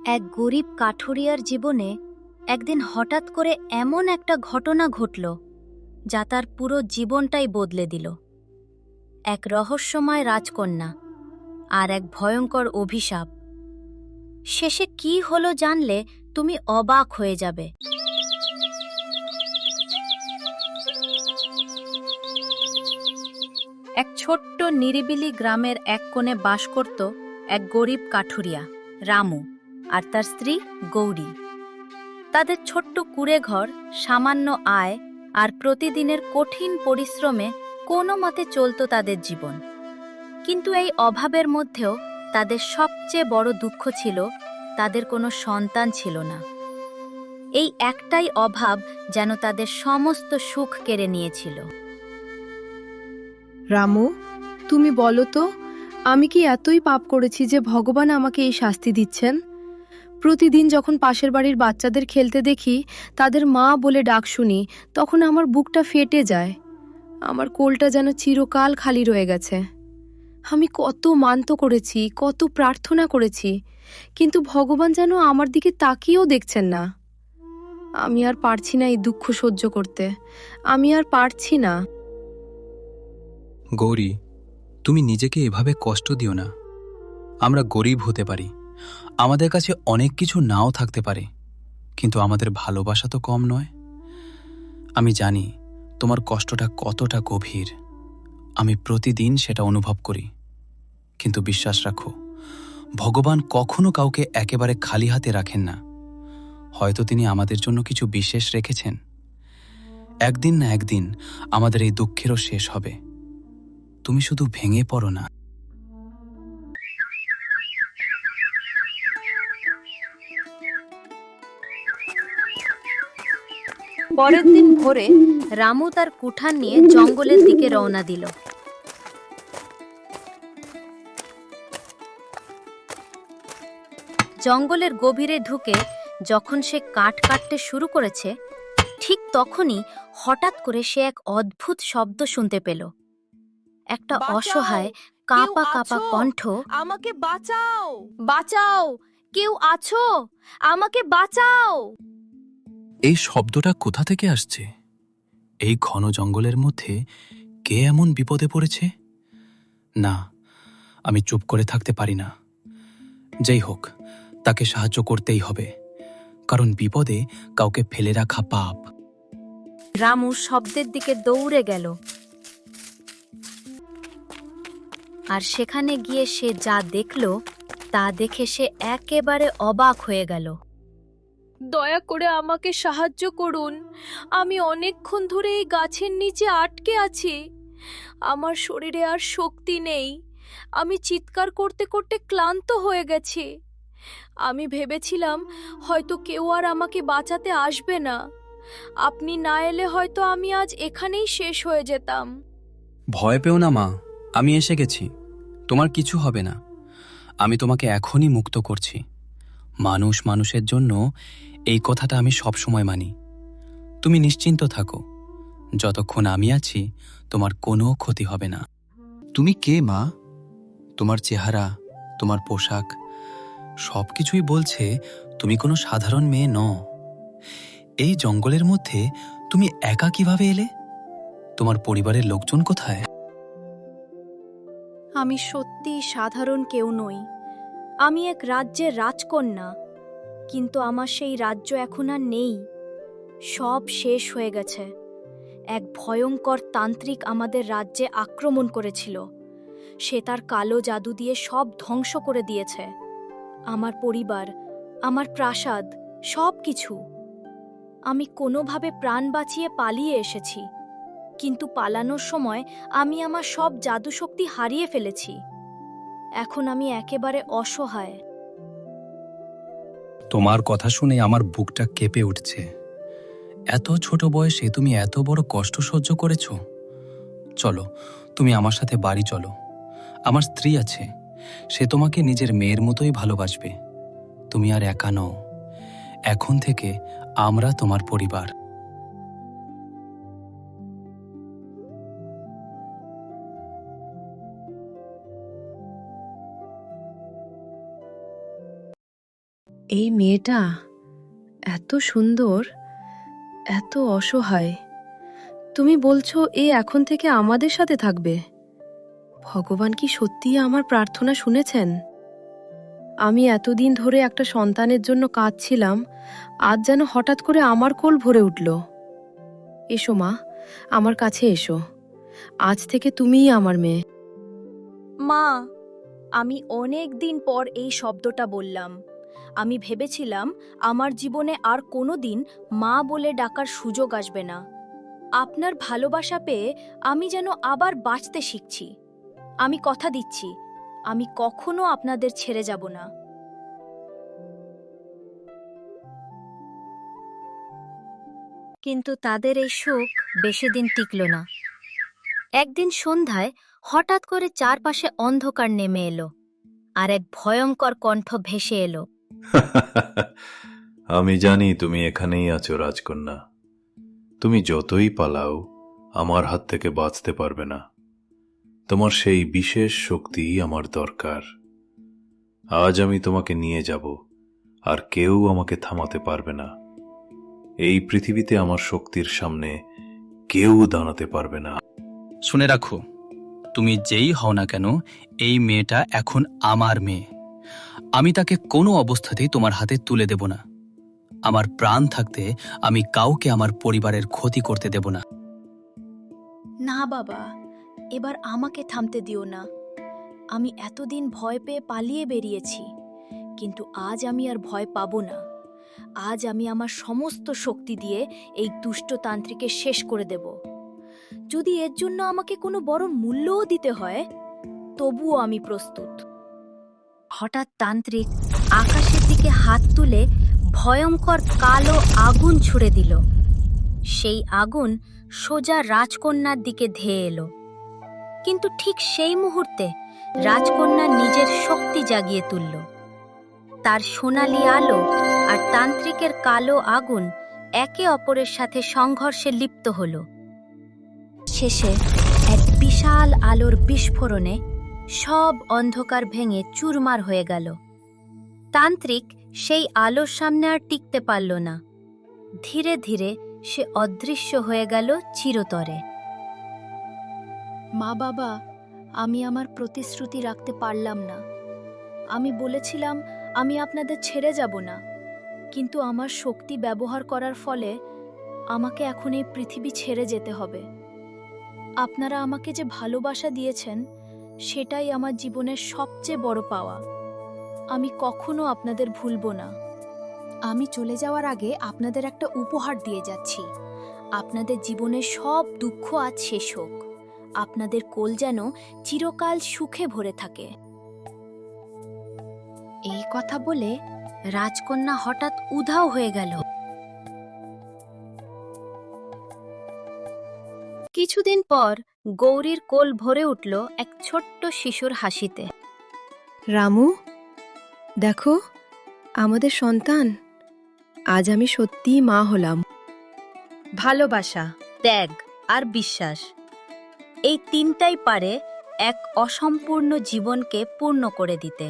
এক গরিব কাঠুরিয়ার জীবনে একদিন হঠাৎ করে এমন একটা ঘটনা ঘটল যা তার পুরো জীবনটাই বদলে দিল। এক রহস্যময় রাজকন্যা আর এক ভয়ঙ্কর অভিশাপ। শেষে কি হলো জানলে তুমি অবাক হয়ে যাবে। এক ছোট্ট নিরিবিলি গ্রামের এক কোণে বাস করত এক গরিব কাঠুরিয়া, রামু, আর তার স্ত্রী গৌরী। তাদের ছোট্ট কুঁড়ে ঘর, সামান্য আয় আর প্রতিদিনের কঠিন পরিশ্রমে কোনো মতে চলত তাদের জীবন। কিন্তু এই অভাবের মধ্যেও তাদের সবচেয়ে বড় দুঃখ ছিল তাদের কোনো সন্তান ছিল না। এই একটাই অভাব যেন তাদের সমস্ত সুখ কেড়ে নিয়েছিল। রামু, তুমি বলো তো, আমি কি এতই পাপ করেছি যে ভগবান আমাকে এই শাস্তি দিচ্ছেন? প্রতিদিন যখন পাশের বাড়ির বাচ্চাদের খেলতে দেখি, তাদের মা বলে ডাক শুনি, তখন আমার বুকটা ফেটে যায়। আমার কোলটা যেন চিরকাল খালি রয়ে গেছে। আমি কত মানত করেছি, কত প্রার্থনা করেছি, কিন্তু ভগবান যেন আমার দিকে তাকিয়েও দেখছেন না। আমি আর পারছি না এই দুঃখ সহ্য করতে। আমি আর পারছি না। গৌরী, তুমি নিজেকে এভাবে কষ্ট দিও না। আমরা গরিব হতে পারি, আমাদের কাছে অনেক কিছু নাও থাকতে পারে, কিন্তু আমাদের ভালোবাসা তো কম নয়। আমি জানি তোমার কষ্টটা কতটা গভীর, আমি প্রতিদিন সেটা অনুভব করি। কিন্তু বিশ্বাস রাখো, ভগবান কখনো কাউকে একেবারে খালি হাতে রাখেন না। হয়তো তিনি আমাদের জন্য কিছু বিশেষ রেখেছেন। একদিন না একদিন আমাদের এই দুঃখেরও শেষ হবে। তুমি শুধু ভেঙে পড়ো না। পরের দিন ভোরে রামু তার কুঠার নিয়ে জঙ্গলের দিকে রওনা দিল। জঙ্গলের গভীরে ঢুকে যখন সে কাঠ কাটতে শুরু করেছে, ঠিক তখনই হঠাৎ করে সে এক অদ্ভুত শব্দ শুনতে পেল। একটা অসহায় কাঁপা কাঁপা কণ্ঠ, আমাকে বাঁচাও! বাঁচাও, কেউ আছো, আমাকে বাঁচাও। এই শব্দটা কোথা থেকে আসছে? এই ঘন জঙ্গলের মধ্যে কে এমন বিপদে পড়েছে? না, আমি চুপ করে থাকতে পারি না। যাই হোক, তাকে সাহায্য করতেই হবে, কারণ বিপদে কাউকে ফেলে রাখা পাপ। রামু শব্দের দিকে দৌড়ে গেল, আর সেখানে গিয়ে সে যা দেখল তা দেখে সে একেবারে অবাক হয়ে গেল। দয়া করে আমাকে সাহায্য করুন। আমি অনেকক্ষণ ধরে এই গাছের নিচে আটকে আছি। আমার শরীরে আর শক্তি নেই। আমি চিৎকার করতে করতে ক্লান্ত হয়ে গেছি। আমি ভেবেছিলাম হয়তো কেউ আর আমাকে বাঁচাতে আসবে না। আপনি না এলে হয়তো আমি আজ এখানেই শেষ হয়ে যেতাম। ভয় পেও না মা, আমি এসে গেছি। তোমার কিছু হবে না। আমি তোমাকে এখনই মুক্ত করছি। মানুষ মানুষের জন্য, এই কথাটা আমি সবসময় মানি। তুমি নিশ্চিন্ত থাকো, যতক্ষণ আমি আছি তোমার কোনো ক্ষতি হবে না। তুমি কে মা? তোমার চেহারা, তোমার পোশাক, সবকিছুই বলছে তুমি কোনো সাধারণ মেয়ে নও। এই জঙ্গলের মধ্যে তুমি একা কিভাবে এলে? তোমার পরিবারের লোকজন কোথায়? আমি সত্যিই সাধারণ কেউ নই। আমি এক রাজ্যের রাজকন্যা, কিন্তু আমার সেই রাজ্য এখন আর নেই। সব শেষ হয়ে গেছে। এক ভয়ঙ্কর তান্ত্রিক আমাদের রাজ্যে আক্রমণ করেছিল। সে তার কালো জাদু দিয়ে সব ধ্বংস করে দিয়েছে। আমার পরিবার, আমার প্রাসাদ, সব কিছু। আমি কোনোভাবে প্রাণ বাঁচিয়ে পালিয়ে এসেছি, কিন্তু পালানোর সময় আমি আমার সব জাদুশক্তি হারিয়ে ফেলেছি। এখন আমি একেবারে অসহায়। তোমার কথা শুনে আমার বুকটা কেঁপে উঠছে। এত ছোট বয়সে তুমি এত বড় কষ্ট সহ্য করেছো। চলো, তুমি আমার সাথে বাড়ি চলো। আমার স্ত্রী আছে, সে তোমাকে নিজের মেয়ের মতোই ভালোবাসবে। তুমি আর একা নও। এখন থেকে আমরা তোমার পরিবার। এই মেয়েটা এত সুন্দর, এত অসহায়। তুমি বলছো এ এখন থেকে আমাদের সাথে থাকবে? ভগবান কি সত্যিই আমার প্রার্থনা শুনেছেন? আমি এতদিন ধরে একটা সন্তানের জন্য কাঁদছিলাম, আজ যেন হঠাৎ করে আমার কোল ভরে উঠল। এসো মা, আমার কাছে এসো। আজ থেকে তুমিই আমার মেয়ে। মা, আমি অনেক দিন পর এই শব্দটা বললাম। আমি ভেবেছিলাম আমার জীবনে আর কোনো দিন মা বলে ডাকার সুযোগ আসবে না। আপনার ভালোবাসা পেয়ে আমি যেন আবার বাঁচতে শিখছি। আমি কথা দিচ্ছি, আমি কখনো আপনাদের ছেড়ে যাব না। কিন্তু তাদের এই সুখ বেশি দিন টিকল না। একদিন সন্ধ্যায় হঠাৎ করে চারপাশে অন্ধকার নেমে এলো, আর এক ভয়ঙ্কর কণ্ঠ ভেসে এলো। আমি জানি তুমি এখানেই আছো রাজকন্যা। তুমি যতই পালাও আমার হাত থেকে বাঁচতে পারবে না। তোমার সেই বিশেষ শক্তি আমার দরকার। আজ আমি তোমাকে নিয়ে যাব, আর কেউ আমাকে থামাতে পারবে না। এই পৃথিবীতে আমার শক্তির সামনে কেউ দাঁড়াতে পারবে না। শুনে রাখো, তুমি যেই হও না কেন, এই মেয়েটা এখন আমার মেয়ে। আমি তাকে কোনো অবস্থাতেই তোমার হাতে তুলে দেব না। আমার প্রাণ থাকতে আমি কাউকে আমার পরিবারের ক্ষতি করতে দেব না। না বাবা, এবার আমাকে থামতে দিও না। আমি এতদিন ভয় পেয়ে পালিয়ে বেরিয়েছি, কিন্তু আজ আমি আর ভয় পাবো না। আজ আমি আমার সমস্ত শক্তি দিয়ে এই দুষ্টতান্ত্রিকে শেষ করে দেব। যদি এর জন্য আমাকে কোনো বড় মূল্যও দিতে হয়, তবুও আমি প্রস্তুত। হঠাৎ তান্ত্রিক আকাশের দিকে হাত তুলে ভয়ঙ্কর কালো আগুন ছুড়ে দিল। সেই আগুন সোজা রাজকন্যার দিকে ধেয়ে এলো। কিন্তু ঠিক সেই মুহূর্তে রাজকন্যা নিজের শক্তি জাগিয়ে তুলল। তার সোনালি আলো আর তান্ত্রিকের কালো আগুন একে অপরের সাথে সংঘর্ষে লিপ্ত হল। শেষে এক বিশাল আলোর বিস্ফোরণে সব অন্ধকার ভেঙে চুরমার হয়ে গেল। তান্ত্রিক সেই আলোর সামনে আর টিকতে পারল না। ধীরে ধীরে সে অদৃশ্য হয়ে গেল চিরতরে। মা বাবা, আমি আমার প্রতিশ্রুতি রাখতে পারলাম না। আমি বলেছিলাম আমি আপনাদের ছেড়ে যাব না, কিন্তু আমার শক্তি ব্যবহার করার ফলে আমাকে এখন এই পৃথিবী ছেড়ে যেতে হবে। আপনারা আমাকে যে ভালোবাসা দিয়েছেন, সেটাই আমার জীবনের সবচেয়ে বড় পাওয়া। আমি কখনো আপনাদের ভুলব না। আমি চলে যাওয়ার আগে আপনাদের একটা উপহার দিয়ে যাচ্ছি। আপনাদের জীবনের সব দুঃখ আজ শেষ হোক। আপনাদের কোল যেন চিরকাল সুখে ভরে থাকে। এই কথা বলে রাজকন্যা হঠাৎ উধাও হয়ে গেল। কিছুদিন পর গৌরীর কোল ভরে উঠল এক ছোট্ট শিশুর হাসিতে। রামু, দেখো আমাদের সন্তান। আজ আমি সত্যিই মা হলাম। ভালোবাসা, ত্যাগ আর বিশ্বাস, এই তিনটাই পারে এক অসম্পূর্ণ জীবনকে পূর্ণ করে দিতে।